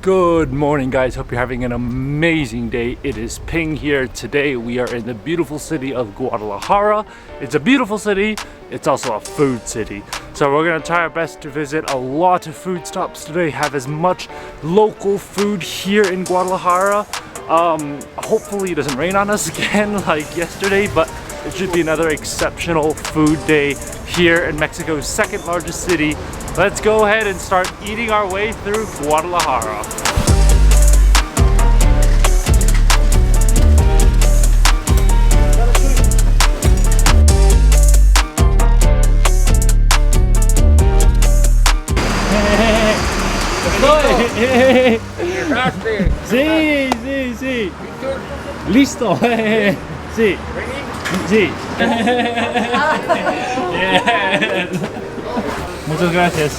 Good morning, guys. Hope you're having an amazing day. It is Ping here. Today we are in the beautiful city of Guadalajara. It's a beautiful city. It's also a food city. So we're gonna try our best to visit a lot of food stops today, have as much local food here in Guadalajara. Hopefully it doesn't rain on us again like yesterday, but it should be another exceptional food day here in Mexico's second largest city. Let's go ahead and start eating our way through Guadalajara. Sí, sí, sí. Listo. Sí. Sí. Yes. Muchas gracias.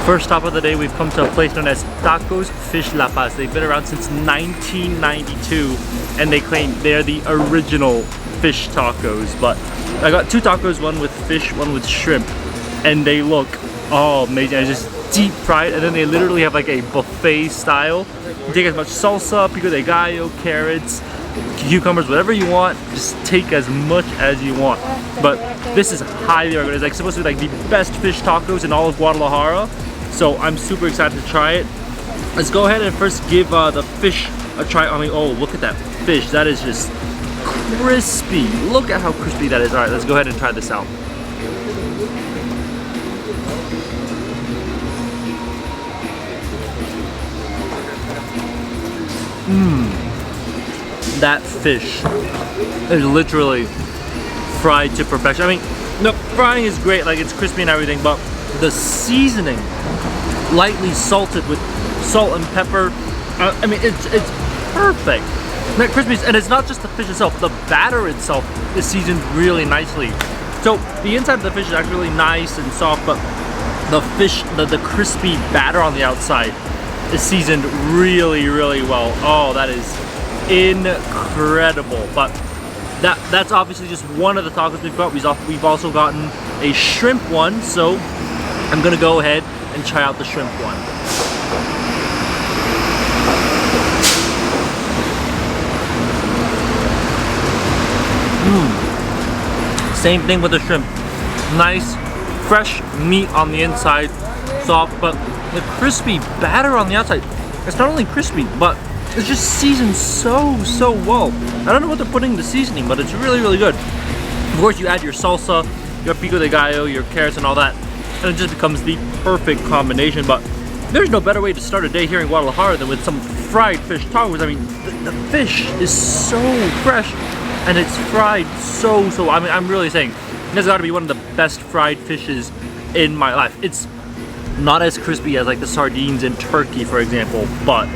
First stop of the day, we've come to a place known as TACOS Fish Lapaz. They've been around since 1992 and they claim they're the original fish tacos. But I got two tacos, one with fish, one with shrimp, and they look amazing. It's just deep fried, and then they literally have like a buffet style. You take as much salsa, pico de gallo, carrots, cucumbers, whatever you want, just take as much as you want. But this is highly recommended. It's like supposed to be like the best fish tacos in all of Guadalajara, so I'm super excited to try it. Let's go ahead and first give the fish a try. I mean, oh, look at that fish. That is just crispy. Look at how crispy that is. All right, let's go ahead and try this out. That fish is literally fried to perfection. I mean, the frying is great, like it's crispy and everything, but the seasoning, lightly salted with salt and pepper, I mean, it's perfect. That crispy, and it's not just the fish itself, the batter itself is seasoned really nicely. So the inside of the fish is actually really nice and soft, but the fish, the crispy batter on the outside is seasoned really, really well. Oh, that is incredible. But that's obviously just one of the tacos we've got. We've also gotten a shrimp one, so I'm gonna go ahead and try out the shrimp one. Same thing with the shrimp. Nice, fresh meat on the inside, soft, but the crispy batter on the outside. It's not only crispy, but it's just seasoned so well. I don't know what they're putting in the seasoning, but it's really, really good. Of course, you add your salsa, your pico de gallo, your carrots and all that, and it just becomes the perfect combination. But there's no better way to start a day here in Guadalajara than with some fried fish tacos. I mean, the fish is so fresh and it's fried so I mean, I'm really saying this has got to be one of the best fried fishes in my life. It's not as crispy as like the sardines in Turkey, for example, but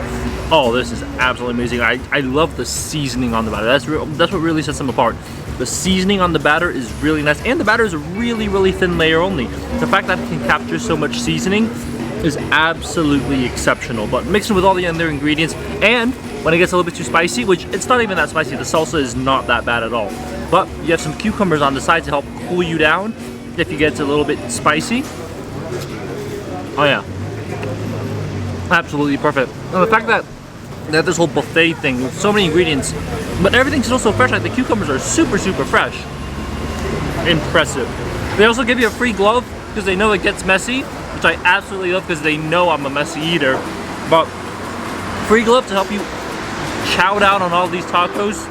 oh, this is absolutely amazing. I love the seasoning on the batter. That's what really sets them apart. The seasoning on the batter is really nice, and the batter is a really, really thin layer only. The fact that it can capture so much seasoning is absolutely exceptional. But mixed with all the other ingredients, and when it gets a little bit too spicy, which it's not even that spicy, the salsa is not that bad at all. But you have some cucumbers on the side to help cool you down if you get a little bit spicy. Oh yeah, absolutely perfect. And the fact that they have this whole buffet thing with so many ingredients, but everything's still so fresh. Like the cucumbers are super fresh. Impressive. They also give you a free glove because they know it gets messy, which I absolutely love because they know I'm a messy eater. But free glove to help you chow down on all these tacos.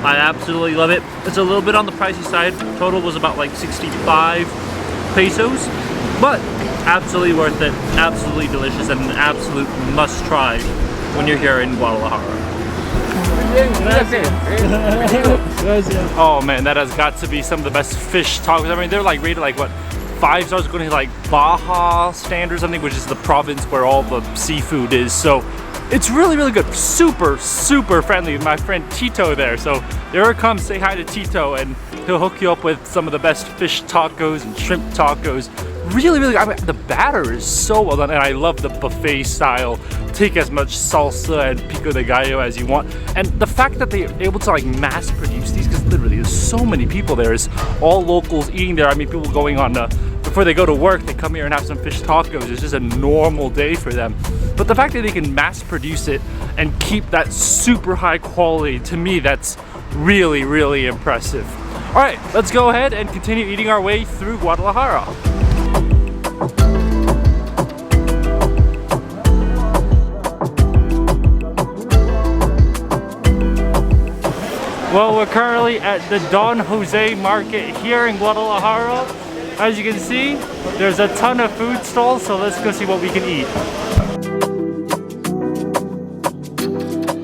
I absolutely love it. It's a little bit on the pricey side. Total was about like 65 pesos, but absolutely worth it. Absolutely delicious and an absolute must try when you're here in Guadalajara. Oh man, that has got to be some of the best fish tacos. I mean, they're like rated like what, 5 stars, going to like Baja standard or something, which is the province where all the seafood is. So it's really, really good. Super friendly. My friend Tito there. So there come, say hi to Tito and he'll hook you up with some of the best fish tacos and shrimp tacos. Really, I mean, the batter is so well done, and I love the buffet style. Take as much salsa and pico de gallo as you want, and the fact that they're able to like mass produce these, because literally there's so many people there. It's all locals eating there. I mean, people going on the before they go to work, they come here and have some fish tacos. It's just a normal day for them. But the fact that they can mass produce it and keep that super high quality, to me, that's really, really impressive. All right, let's go ahead and continue eating our way through Guadalajara. Well, we're currently at the Don Jose market here in Guadalajara. As you can see, there's a ton of food stalls, so let's go see what we can eat.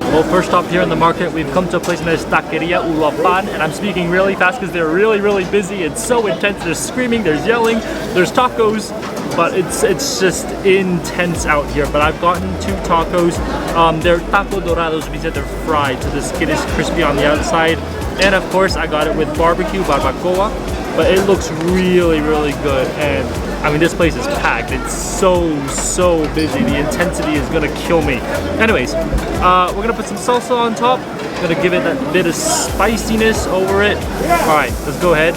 Well, first stop here in the market, we've come to a place known as Taqueria Lapaz, and I'm speaking really fast because they're really, really busy. It's so intense. There's screaming, there's yelling, there's tacos, but it's just intense out here. But I've gotten 2 tacos. They're taco Dorados, which means that they're fried, so the skin is crispy on the outside. And of course, I got it with barbecue, barbacoa, but it looks really, really good. And I mean, this place is packed. It's so busy. The intensity is gonna kill me. Anyways, we're gonna put some salsa on top. Gonna give it that bit of spiciness over it. All right, let's go ahead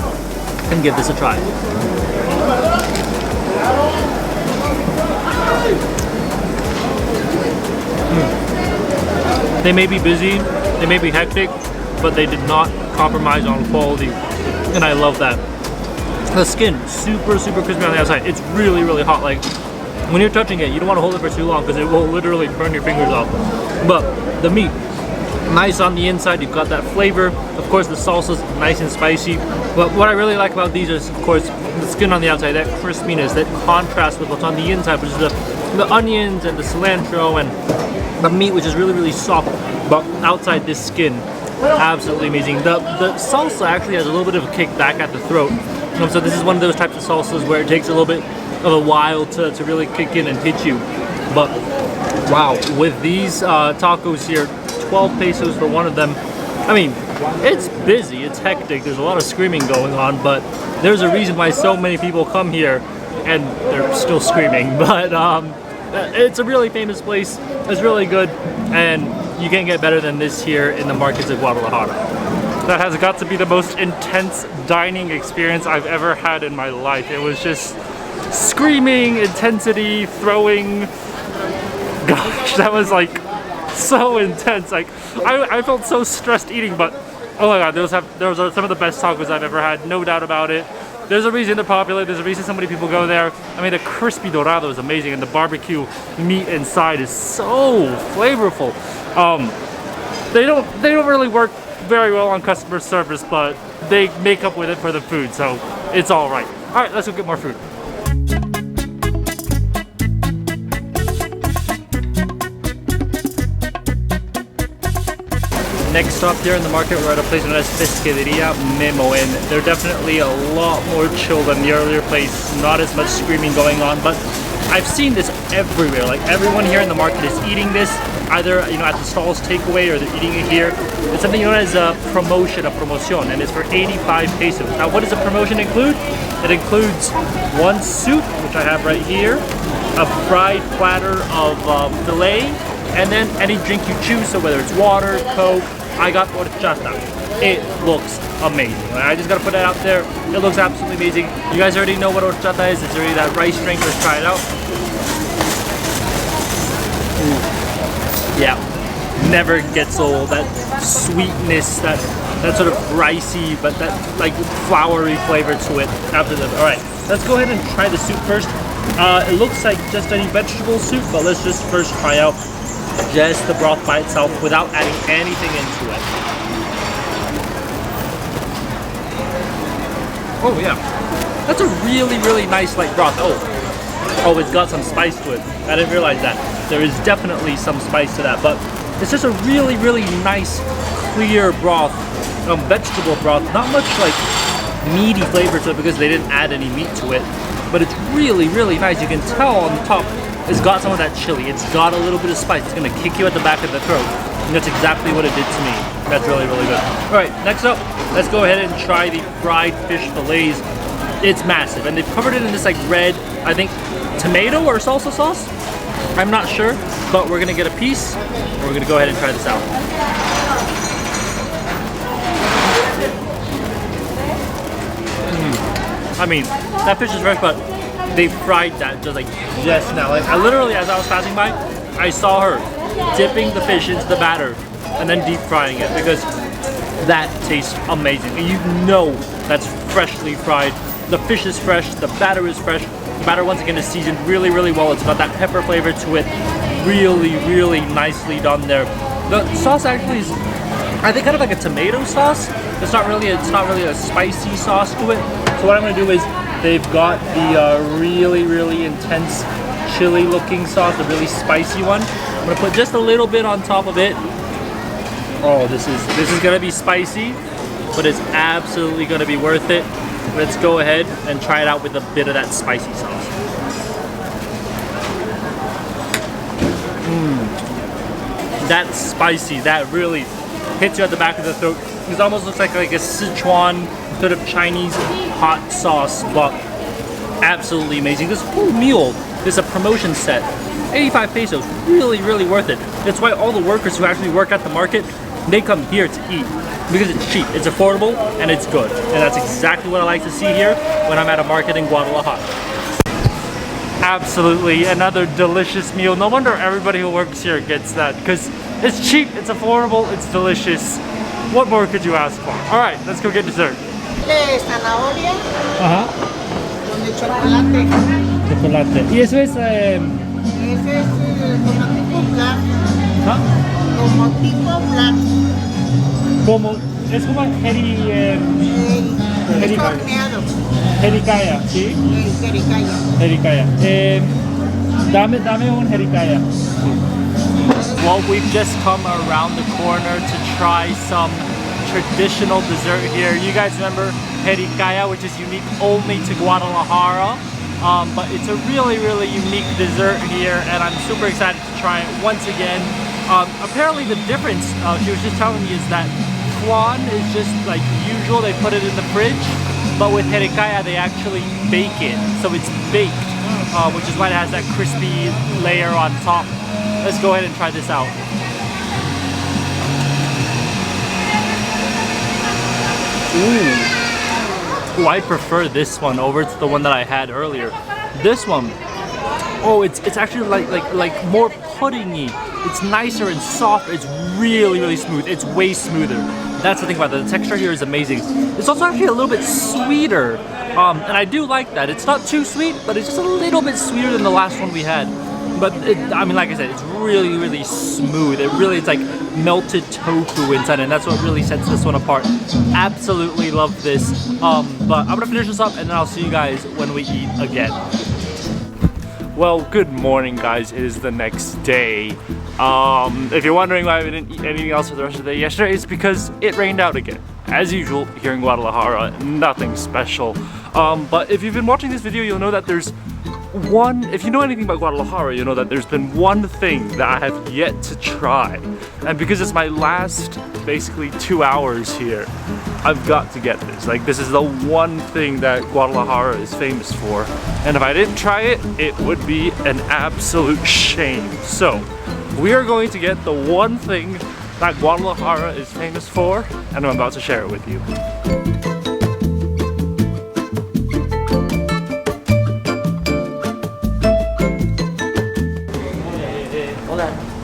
and give this a try. They may be busy, they may be hectic, but they did not compromise on quality, and I love that. The skin, super crispy on the outside. It's really, really hot. Like, when you're touching it, you don't want to hold it for too long because it will literally burn your fingers off. But the meat, nice on the inside. You've got that flavor. Of course, the salsa's nice and spicy. But what I really like about these is, of course, the skin on the outside, that crispiness, that contrast with what's on the inside, which is the onions and the cilantro and the meat, which is really, really soft. But outside this skin, absolutely amazing. The salsa actually has a little bit of a kick back at the throat. So this is one of those types of salsas where it takes a little bit of a while to really kick in and hit you. But wow, with these tacos here, 12 pesos for one of them. I mean, it's busy, it's hectic, there's a lot of screaming going on, but there's a reason why so many people come here and they're still screaming. But it's a really famous place, it's really good, and you can't get better than this here in the markets of Guadalajara. That has got to be the most intense dining experience I've ever had in my life. It was just screaming, intensity, throwing. Gosh, that was like so intense. Like I felt so stressed eating, but oh my god, those are some of the best tacos I've ever had, no doubt about it. There's a reason they're popular, there's a reason so many people go there. I mean, the crispy dorado is amazing, and the barbecue meat inside is so flavorful. They don't really work very well on customer service, but they make up with it for the food, so it's all right. All right, let's go get more food. Next stop here in the market, we're at a place known as Pesquería Memo, and they're definitely a lot more chill than the earlier place. Not as much screaming going on, but I've seen this everywhere. Like, everyone here in the market is eating this, either at the stalls takeaway or they're eating it here. It's something known as a promotion, and it's for 85 pesos. Now, what does a promotion include? It includes one soup, which I have right here, a fried platter of filet, and then any drink you choose. So whether it's water, Coke, I got horchata. It looks amazing. I just gotta put it out there. It looks absolutely amazing. You guys already know what horchata is. It's already that rice drink. Let's try it out. Yeah, never gets old. That sweetness, that sort of ricey, but that like floury flavor to it. Absolutely. All right, let's go ahead and try the soup first. It looks like just any vegetable soup, but let's just first try out just the broth by itself without adding anything into it. Oh yeah, that's a really, really nice light broth. Oh, it's got some spice to it. I didn't realize that. There is definitely some spice to that, but it's just a really, really nice, clear broth, vegetable broth. Not much like meaty flavor to it because they didn't add any meat to it, but it's really, really nice. You can tell on the top, it's got some of that chili. It's got a little bit of spice. It's gonna kick you at the back of the throat. And that's exactly what it did to me. That's really, really good. All right, next up, let's go ahead and try the fried fish fillets. It's massive, and they've covered it in this like red, I think, tomato or salsa sauce. I'm not sure, but we're gonna get a piece. We're gonna go ahead and try this out. I mean, that fish is fresh, but they fried that just now. Like I literally, as I was passing by, I saw her dipping the fish into the batter and then deep frying it because that tastes amazing. And you know that's freshly fried. The fish is fresh, the batter is fresh. The batter once again is seasoned really, really well. It's got that pepper flavor to it. Really, really nicely done there. The sauce actually is, I think, kind of like a tomato sauce. It's not really a spicy sauce to it. So what I'm gonna do is they've got the really, really intense chili looking sauce, the really spicy one. I'm gonna put just a little bit on top of it. Oh, this is gonna be spicy, but it's absolutely gonna be worth it. Let's go ahead and try it out with a bit of that spicy sauce. That's spicy. That really hits you at the back of the throat. It almost looks like a Sichuan sort of Chinese hot sauce, but absolutely amazing. This whole meal is a promotion set. 85 pesos, really, really worth it. That's why all the workers who actually work at the market, they come here to eat. Because it's cheap, it's affordable, and it's good. And that's exactly what I like to see here when I'm at a market in Guadalajara. Absolutely, another delicious meal. No wonder everybody who works here gets that, because it's cheap, it's affordable, it's delicious. What more could you ask for? All right, let's go get dessert. Zanahoria con el chocolate. Chocolate. Y eso es... Ese es como tipo black. ¿Ah? Como tipo black. Es como Es horneado. jericaya, ¿sí? Jericaya. Jericaya. Dame un jericaya. Well, we've just come around the corner to try some traditional dessert here. You guys remember jericaya, which is unique only to Guadalajara. But it's a really, really unique dessert here, and I'm super excited to try it once again. Apparently the difference, she was just telling me, is that flan is just like usual, they put it in the fridge, but with jericaya they actually bake it, so it's baked, which is why it has that crispy layer on top. Let's go ahead and try this out. Ooh, I prefer this one over to the one that I had earlier. This one, oh, it's actually like more puddingy. It's nicer and softer. It's really, really smooth. It's way smoother. That's the thing about it. The texture here is amazing. It's also actually a little bit sweeter, and I do like that. It's not too sweet, but it's just a little bit sweeter than the last one we had. But I mean, like I said, it's really, really smooth. It's like melted tofu inside, and that's what really sets this one apart. Absolutely love this. But I'm gonna finish this up, and then I'll see you guys when we eat again. Well, good morning, guys. It is the next day. If you're wondering why we didn't eat anything else for the rest of the day yesterday, it's because it rained out again. As usual, here in Guadalajara, nothing special. But if you've been watching this video, you'll know that there's if you know anything about Guadalajara, you know that there's been one thing that I have yet to try. And because it's my last, basically 2 hours here, I've got to get this. Like, this is the one thing that Guadalajara is famous for. And if I didn't try it, it would be an absolute shame. So, we are going to get the one thing that Guadalajara is famous for, and I'm about to share it with you.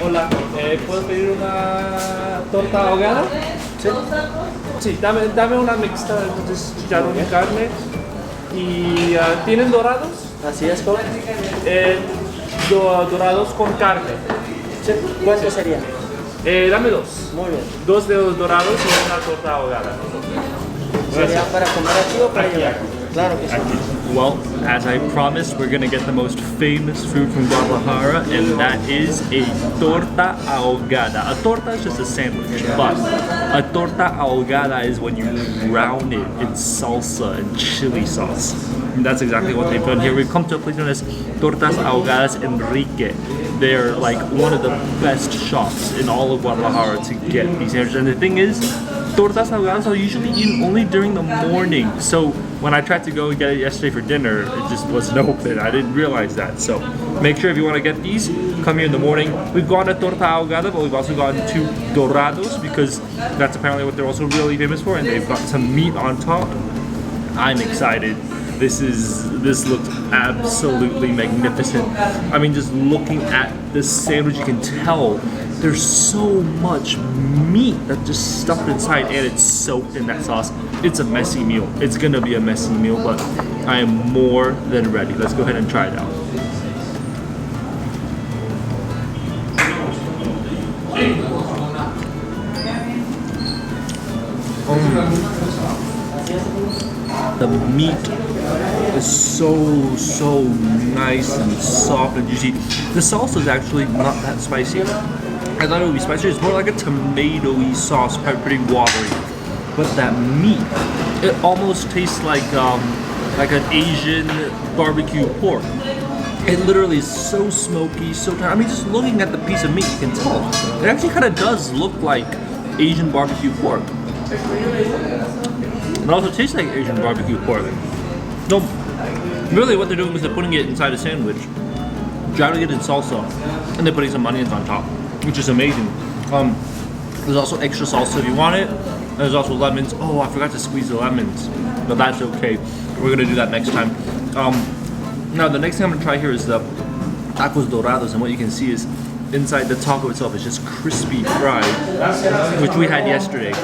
Hola, ¿puedo pedir una torta ahogada? Sí. Sí, dame una mixta, entonces chicharrón y carne. ¿Y tienen dorados? Así es, ¿cómo? Dorados con carne. Sí. ¿Cuántos serían? Dame dos. Muy bien. Dos de los dorados y una torta ahogada. ¿Sería para comer aquí o para llevar? Claro que sí. Well, as I promised, we're gonna get the most famous food from Guadalajara, and that is a torta ahogada. A torta is just a sandwich, but a torta ahogada is when you drown it in salsa and chili sauce. And that's exactly what they've done here. We've come to a place known as Tortas Ahogadas Enrique. They're like one of the best shops in all of Guadalajara to get these sandwiches. And the thing is, tortas ahogadas are usually eaten only during the morning. So when I tried to go and get it yesterday for dinner, it just wasn't open. I didn't realize that. So make sure if you want to get these, come here in the morning. We've gone to torta ahogada, but we've also gone to Dorados because that's apparently what they're also really famous for, and they've got some meat on top. I'm excited. This looks absolutely magnificent. I mean, just looking at this sandwich, you can tell there's so much meat that's just stuffed inside and it's soaked in that sauce. It's a messy meal. It's gonna be a messy meal, but I am more than ready. Let's go ahead and try it out. The meat is so nice and soft and juicy. The salsa is actually not that spicy. I thought it would be spicy. It's more like a tomatoey sauce, pretty watery. But that meat, it almost tastes like an Asian barbecue pork. It literally is so smoky, so tender. I mean, just looking at the piece of meat, you can tell it actually kind of does look like Asian barbecue pork. It also tastes like Asian barbecue pork. So, really what they're doing is they're putting it inside a sandwich, drowning it in salsa, and they're putting some onions on top, which is amazing. There's also extra salsa if you want it. There's also lemons. Oh, I forgot to squeeze the lemons, but that's okay. We're gonna do that next time. Now the next thing I'm gonna try here is the tacos Dorados, and what you can see is inside the taco itself is just crispy fried, which we had yesterday.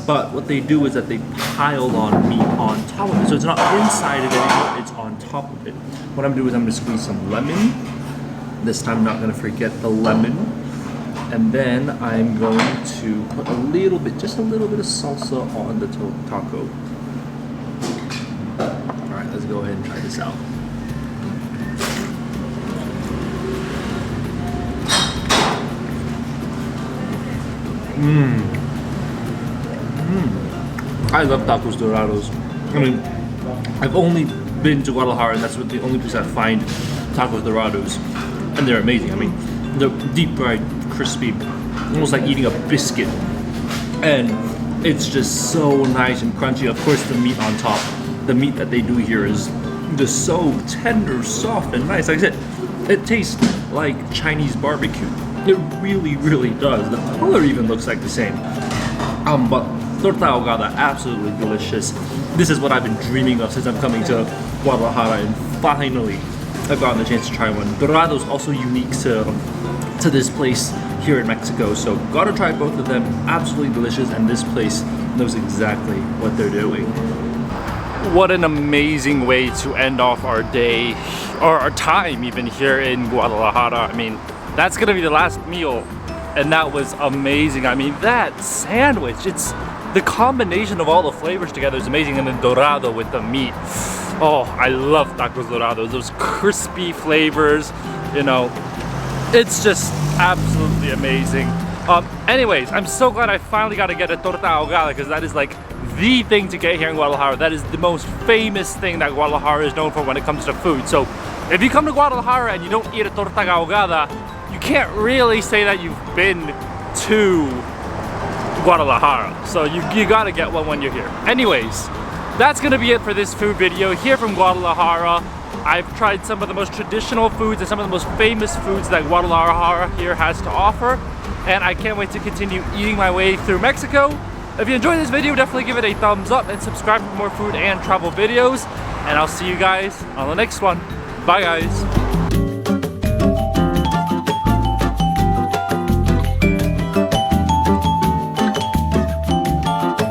But what they do is that they pile on meat on top of it. So it's not inside of it anymore, it's on top of it. What I'm gonna do is I'm gonna squeeze some lemon. This time I'm not gonna forget the lemon. And then I'm going to put just a little bit of salsa on the taco. All right, let's go ahead and try this out. I love tacos Dorados. I mean, I've only been to Guadalajara, and that's the only place I find tacos Dorados, and they're amazing. I mean, they're deep fried, crispy, almost like eating a biscuit, and it's just so nice and crunchy. Of course, the meat on top, the meat that they do here is just so tender, soft, and nice. Like I said, it tastes like Chinese barbecue. It really does. The color even looks like the same. But torta ahogada, absolutely delicious. This is what I've been dreaming of since I'm coming to Guadalajara, and finally I've gotten the chance to try one. Dorados also unique to this place here in Mexico, so gotta try both of them. Absolutely delicious, and this place knows exactly what they're doing. What an amazing way to end off our day, or our time even here in Guadalajara. I mean, that's gonna be the last meal, and that was amazing. I mean, that sandwich, it's the combination of all the flavors together is amazing, and the dorado with the meat. Oh, I love tacos Dorados. Those crispy flavors, you know, it's just absolutely amazing. Anyways, I'm so glad I finally got to get a torta ahogada, because that is like the thing to get here in Guadalajara. That is the most famous thing that Guadalajara is known for when it comes to food. So if you come to Guadalajara and you don't eat a torta ahogada, you can't really say that you've been to Guadalajara. So you gotta get one when you're here. Anyways, that's gonna be it for this food video here from Guadalajara. I've tried some of the most traditional foods and some of the most famous foods that Guadalajara here has to offer, and I can't wait to continue eating my way through Mexico. If you enjoyed this video, definitely give it a thumbs up and subscribe for more food and travel videos, and I'll see you guys on the next one. Bye guys.